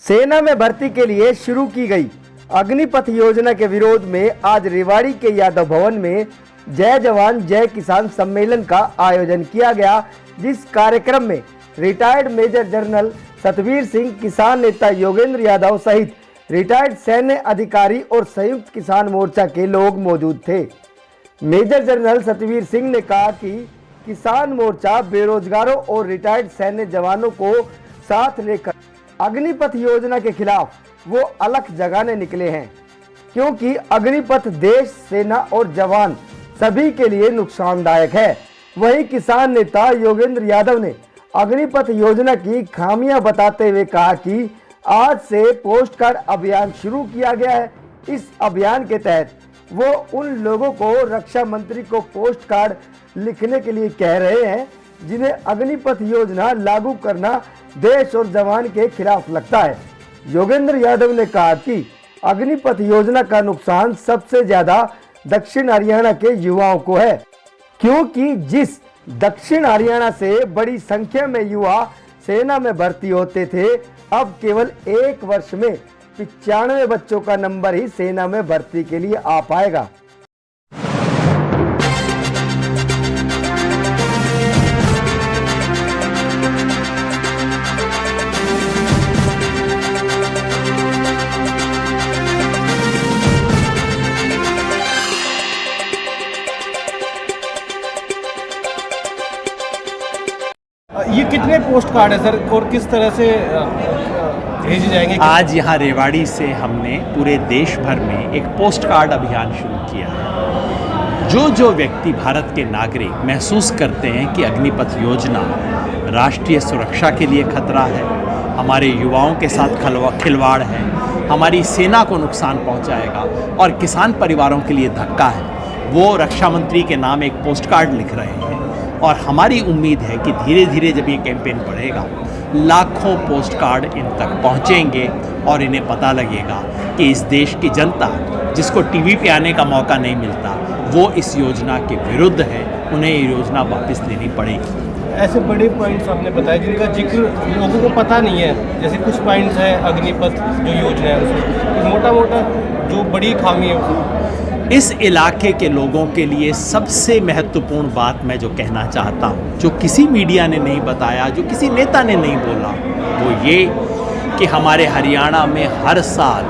सेना में भर्ती के लिए शुरू की गई अग्निपथ योजना के विरोध में आज रेवाड़ी के यादव भवन में जय जवान जय किसान सम्मेलन का आयोजन किया गया, जिस कार्यक्रम में retired major general Satvir Singh, किसान नेता योगेंद्र यादव सहित रिटायर्ड सैन्य अधिकारी और संयुक्त किसान मोर्चा के लोग मौजूद थे। मेजर जनरल सतवीर सिंह ने कहा कि किसान मोर्चा बेरोजगारों और रिटायर्ड सैन्य जवानों को साथ लेकर अग्निपथ योजना के खिलाफ वो अलख जगाने निकले हैं, क्योंकि अग्निपथ देश, सेना और जवान सभी के लिए नुकसानदायक है। वहीं किसान नेता योगेंद्र यादव ने अग्निपथ योजना की खामियां बताते हुए कहा कि आज से पोस्ट कार्ड अभियान शुरू किया गया है। इस अभियान के तहत वो उन लोगों को रक्षा मंत्री को पोस्ट कार्ड लिखने के लिए कह रहे हैं जिन्हें अग्निपथ योजना लागू करना देश और जवान के खिलाफ लगता है। योगेंद्र यादव ने कहा कि अग्निपथ योजना का नुकसान सबसे ज्यादा दक्षिण हरियाणा के युवाओं को है, क्योंकि जिस दक्षिण हरियाणा से बड़ी संख्या में युवा सेना में भर्ती होते थे, अब केवल एक वर्ष में 95 बच्चों का नंबर ही सेना में भर्ती के लिए आ पाएगा। ये कितने पोस्ट कार्ड है सर और किस तरह से भेजे जाएंगे? आज यहाँ रेवाड़ी से हमने पूरे देश भर में एक पोस्ट कार्ड अभियान शुरू किया है। जो व्यक्ति भारत के नागरिक महसूस करते हैं कि अग्निपथ योजना राष्ट्रीय सुरक्षा के लिए खतरा है, हमारे युवाओं के साथ खिलवाड़ है, हमारी सेना को नुकसान पहुँचाएगा और किसान परिवारों के लिए धक्का है, वो रक्षा मंत्री के नाम एक पोस्ट कार्ड लिख रहे हैं। और हमारी उम्मीद है कि धीरे धीरे जब ये कैंपेन बढ़ेगा, लाखों पोस्ट कार्ड इन तक पहुंचेंगे और इन्हें पता लगेगा कि इस देश की जनता, जिसको टीवी पे आने का मौका नहीं मिलता, वो इस योजना के विरुद्ध है, उन्हें ये योजना वापस लेनी पड़ेगी। ऐसे बड़े पॉइंट्स आपने बताया जिनका जिक्र लोगों को पता नहीं है, जैसे कुछ पॉइंट्स हैं अग्निपथ जो योजना है उसमें मोटा मोटा जो बड़ी खामी है। इस इलाके के लोगों के लिए सबसे महत्वपूर्ण बात मैं जो कहना चाहता हूँ, जो किसी मीडिया ने नहीं बताया, जो किसी नेता ने नहीं बोला, वो ये कि हमारे हरियाणा में हर साल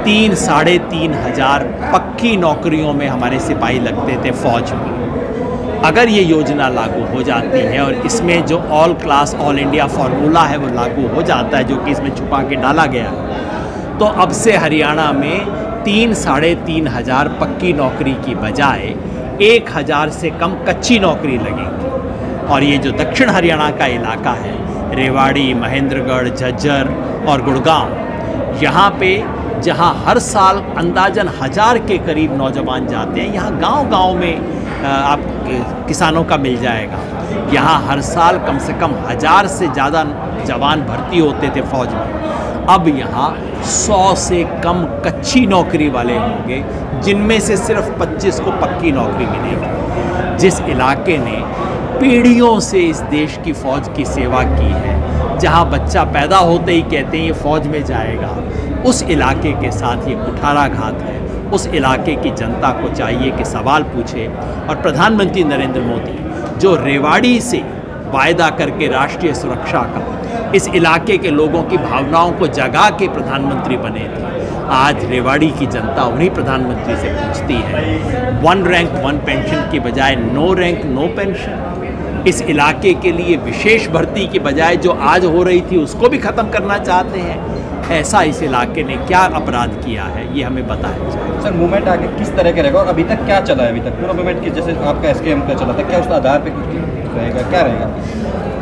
3-3.5 हजार पक्की नौकरियों में हमारे सिपाही लगते थे फौज में। अगर ये योजना लागू हो जाती है और इसमें जो all class all India formula है वो लागू हो जाता है, जो कि इसमें छुपा के डाला गया है, तो अब से हरियाणा में 3-3.5 हजार पक्की नौकरी की बजाय 1,000 से कम कच्ची नौकरी लगेगी। और ये जो दक्षिण हरियाणा का इलाका है, रेवाड़ी, महेंद्रगढ़, झज्जर और गुड़गांव, यहाँ पे जहाँ हर साल अंदाजन 1000 के करीब नौजवान जाते हैं, यहाँ गांव-गांव में आप किसानों का मिल जाएगा। यहाँ हर साल कम से कम 1000 से ज़्यादा जवान भर्ती होते थे फौज में। अब यहाँ 100 से कम कच्ची नौकरी वाले होंगे, जिनमें से सिर्फ 25 को पक्की नौकरी मिलेगी। जिस इलाके ने पीढ़ियों से इस देश की फ़ौज की सेवा की है, जहाँ बच्चा पैदा होते ही कहते हैं ये फ़ौज में जाएगा, उस इलाके के साथ ये कुठाराघात है। उस इलाके की जनता को चाहिए कि सवाल पूछे और प्रधानमंत्री नरेंद्र मोदी जो रेवाड़ी से वायदा करके राष्ट्रीय सुरक्षा का इस इलाके के लोगों की भावनाओं को जगा के प्रधानमंत्री बने थे, आज रेवाड़ी की जनता उन्हीं प्रधानमंत्री से पूछती है 1 रैंक 1 पेंशन की बजाय नो रैंक नो पेंशन। इस इलाके के लिए विशेष भर्ती की बजाय जो आज हो रही थी उसको भी ख़त्म करना चाहते हैं। ऐसा इस इलाके ने क्या अपराध किया है, ये हमें बताया जाए। सर, मूवमेंट आगे किस तरह का रहेगा और अभी तक क्या चला है? अभी तक पूरा मूवमेंट की, जैसे आपका एसकेएम का चला था, क्या उस आधार पे कुछ रहेगा, क्या रहेगा?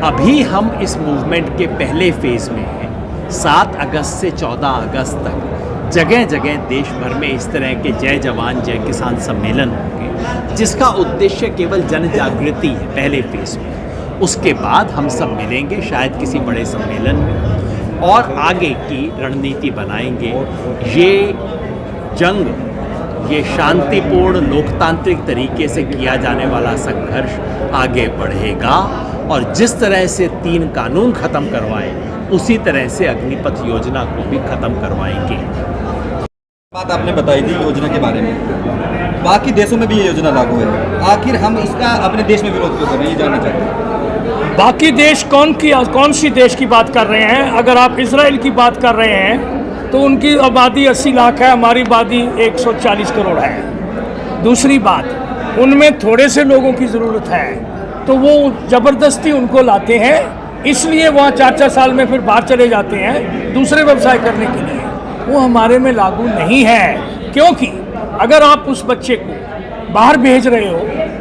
अभी हम इस मूवमेंट के पहले फेज़ में हैं। 7 अगस्त से 14 अगस्त तक जगह जगह देश भर में इस तरह के जय जवान जय किसान सम्मेलन होंगे, जिसका उद्देश्य केवल जन जागृति है पहले फेज़ में। उसके बाद हम सब मिलेंगे शायद किसी बड़े सम्मेलन में और आगे की रणनीति बनाएंगे। ये जंग, ये शांतिपूर्ण लोकतांत्रिक तरीके से किया जाने वाला संघर्ष आगे बढ़ेगा और जिस तरह से 3 कानून ख़त्म करवाए उसी तरह से अग्निपथ योजना को भी ख़त्म करवाएंगे। बात आपने बताई थी योजना के बारे में, बाकी देशों में भी ये योजना लागू है, आखिर हम इसका अपने देश में विरोध क्यों कर रहे हैं, ये जानना चाहते हैं। बाकी देश कौन सी देश की बात कर रहे हैं? अगर आप इजराइल की बात कर रहे हैं तो उनकी आबादी 80 लाख है, हमारी आबादी 140 करोड़ है। दूसरी बात, उनमें थोड़े से लोगों की ज़रूरत है तो वो ज़बरदस्ती उनको लाते हैं, इसलिए वहाँ 4-4 साल में फिर बाहर चले जाते हैं दूसरे व्यवसाय करने के लिए। वो हमारे में लागू नहीं है, क्योंकि अगर आप उस बच्चे को बाहर भेज रहे हो,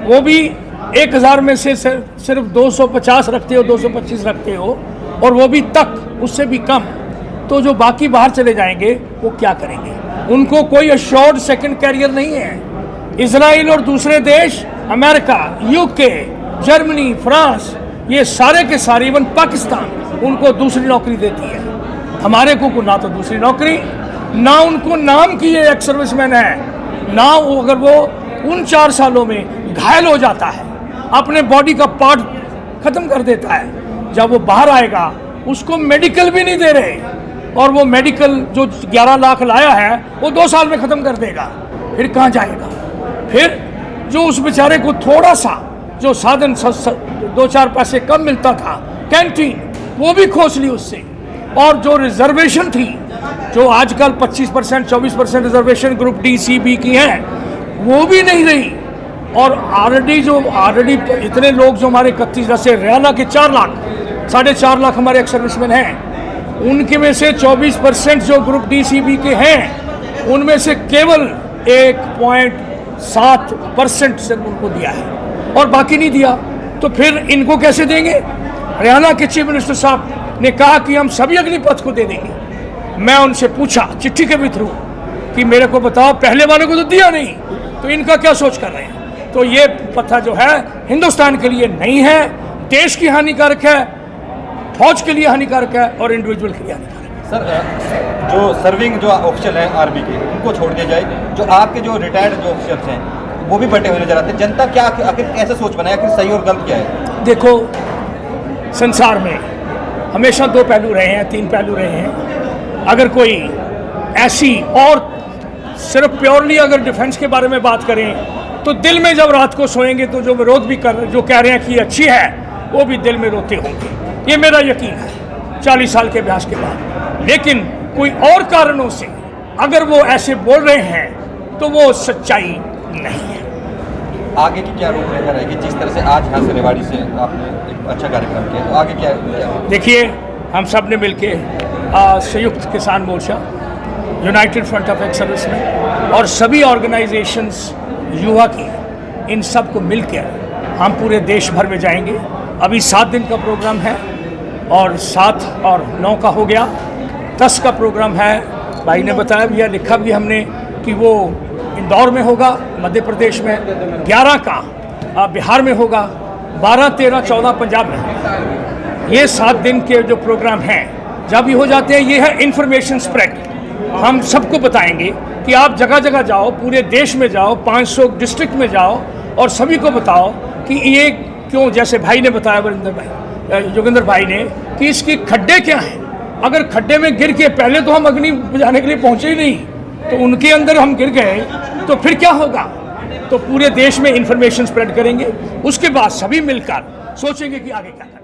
वो भी 1000 में से सिर्फ 250 रखते हो, 225 रखते हो, और वो भी तक उससे भी कम, तो जो बाकी बाहर चले जाएंगे वो क्या करेंगे? उनको कोई अश्योर्ड सेकंड कैरियर नहीं है। इजराइल और दूसरे देश, अमेरिका, यूके, जर्मनी, फ्रांस, ये सारे के सारे, इवन पाकिस्तान, उनको दूसरी नौकरी देती है। हमारे को ना तो दूसरी नौकरी, ना उनको नाम की ये एक्स सर्विसमैन है, ना वो अगर वो उन 4 सालों में घायल हो जाता है, अपने बॉडी का पार्ट ख़त्म कर देता है, जब वो बाहर आएगा उसको मेडिकल भी नहीं दे रहे, और वो मेडिकल जो 11 लाख लाया है वो 2 साल में ख़त्म कर देगा। फिर कहाँ जाएगा? फिर जो उस बेचारे को थोड़ा सा जो साधन 2-4 पैसे कम मिलता था, कैंटीन, वो भी खोस ली उससे, और जो रिजर्वेशन थी, जो आजकल 25%, 24% रिजर्वेशन ग्रुप डी, सी, बी की हैं, वो भी नहीं रही। और ऑलरेडी इतने लोग जो हमारे 31, जैसे हरियाणा के 4 लाख, 4.5 लाख हमारे एक्स सर्विसमैन हैं, उनके में से 24% जो ग्रुप डी, सी, बी के हैं, उनमें से केवल 1.7% सिर्फ उनको दिया है, और बाकी नहीं दिया। तो फिर इनको कैसे देंगे? हरियाणा के चीफ मिनिस्टर साहब ने कहा कि हम सभी अग्निपथ को दे देंगे। मैं उनसे पूछा चिट्ठी के भी थ्रू कि मेरे को बताओ, पहले वाले को तो दिया नहीं, तो इनका क्या सोच कर रहे हैं? तो ये पथा जो है हिंदुस्तान के लिए नहीं है, देश की हानिकारक है, फौज के लिए हानिकारक है, और इंडिविजुअल के लिए हानिकारक है। सर, जो सर्विंग जो ऑफिशियल हैं आर्मी के, उनको छोड़ दिया जाए, जो आपके जो रिटायर्ड जो ऑफिसर्स हैं वो भी बटे हुए नजर आते हैं। जनता क्या आखिर कैसे सोच बनाए, आखिर सही और गलत क्या है? देखो, संसार में हमेशा 2 पहलू रहे हैं, 3 पहलू रहे हैं। अगर कोई ऐसी, और सिर्फ प्योरली अगर डिफेंस के बारे में बात करें, तो दिल में जब रात को सोएंगे तो जो विरोध भी जो कह रहे हैं कि अच्छी है, वो भी दिल में रोते होंगे। ये मेरा यकीन है 40 साल के अभ्यास के बाद। लेकिन कोई और कारणों से अगर वो ऐसे बोल रहे हैं तो वो सच्चाई नहीं है। आगे की क्या रूपरेखा रहेगी? जिस तरह से आज यहाँ से रेवाड़ी से आपने एक अच्छा कार्यक्रम किया, तो आगे क्या? देखिए, हम सब ने मिलके Samyukt Kisan Morcha, united front of ex serviceman और सभी ऑर्गेनाइजेशंस, युवा की, इन सब को मिलकर हम पूरे देश भर में जाएंगे। अभी 7 दिन का प्रोग्राम है, और 7 और 9 का हो गया, 10 का प्रोग्राम है। भाई ने बताया भी, लिखा भी हमने कि वो इंदौर में होगा मध्य प्रदेश में, 11 का बिहार में होगा, 12, 13, 14 पंजाब में होगा। ये 7 दिन के जो प्रोग्राम हैं, जब ये हो जाते हैं, ये है इंफॉर्मेशन स्प्रेड। हम सबको बताएंगे कि आप जगह जगह जाओ, पूरे देश में जाओ, 500 डिस्ट्रिक्ट में जाओ, और सभी को बताओ कि ये क्यों, जैसे भाई ने बताया, योगेंद्र भाई ने, कि इसके खड्डे क्या हैं। अगर खड्डे में गिर के, पहले तो हम अग्नि बुझाने के लिए पहुँचे ही नहीं, तो उनके अंदर हम गिर गए तो फिर क्या होगा? तो पूरे देश में इंफॉर्मेशन स्प्रेड करेंगे, उसके बाद सभी मिलकर सोचेंगे कि आगे क्या।